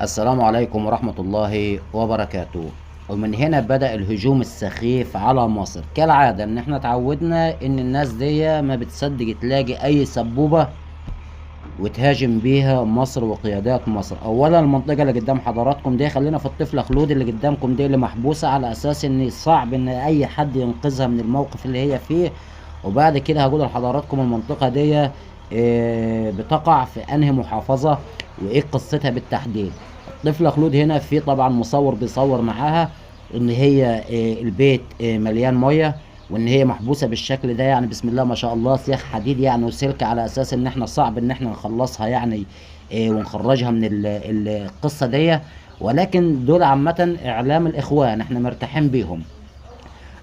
السلام عليكم ورحمة الله وبركاته. ومن هنا بدأ الهجوم السخيف على مصر كالعادة، ان احنا اتعودنا ان الناس دي ما بتصدق تلاقي اي سبوبة وتهاجم بيها مصر وقيادات مصر. اولا المنطقة اللي قدام حضراتكم دي، خلينا في الطفلة خلود اللي قدامكم دي اللي محبوسة، على اساس ان صعب ان اي حد ينقذها من الموقف اللي هي فيه. وبعد كده هقول لحضراتكم المنطقة دي بتقع في انهي محافظة وايه قصتها بالتحديد. الطفلة خلود هنا في طبعا مصور بيصور معاها ان هي البيت مليان مية، وان هي محبوسة بالشكل ده. يعني بسم الله ما شاء الله، سياخ حديد يعني وسلك، على اساس ان احنا صعب ان احنا نخلصها يعني ونخرجها من القصة دي. ولكن دول عامة اعلام الاخوان، احنا مرتاحين بيهم.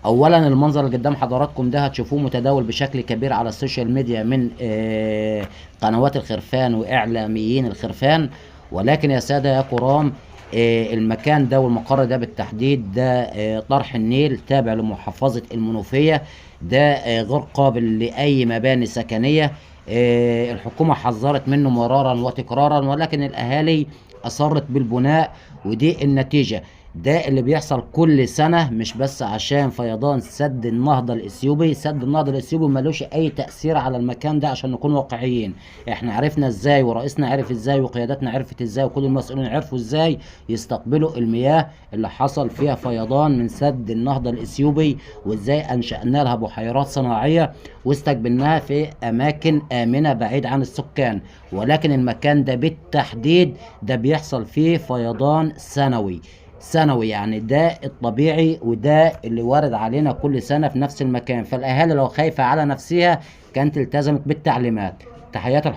اولا المنظر اللي قدام حضراتكم ده هتشوفوه متداول بشكل كبير على السوشيال ميديا من قنوات الخرفان واعلاميين الخرفان. ولكن يا ساده يا كرام، المكان ده والمقر ده بالتحديد ده طرح النيل تابع لمحافظه المنوفيه. ده غير قابل لاي مباني سكنيه. الحكومه حذرت منه مرارا وتكرارا، ولكن الاهالي اصرت بالبناء. ودي النتيجه. ده اللي بيحصل كل سنة، مش بس عشان فيضان سد النهضة الإثيوبي. سد النهضة الإثيوبي ملوش أي تأثير على المكان ده عشان نكون واقعيين. احنا عرفنا ازاي، ورئيسنا عرف ازاي، وقياداتنا عرفت ازاي، وكل المسؤولين عرفوا ازاي يستقبلوا المياه اللي حصل فيها فيضان من سد النهضة الإثيوبي، وازاي أنشأنا لها بحيرات صناعية واستقبلناها في أماكن آمنة بعيد عن السكان. ولكن المكان ده بالتحديد ده بيحصل فيه فيضان سنوي، يعني ده الطبيعي وده اللي وارد علينا كل سنة في نفس المكان. فالأهالي لو خايفة على نفسها كانت التزمت بالتعليمات. تحيات.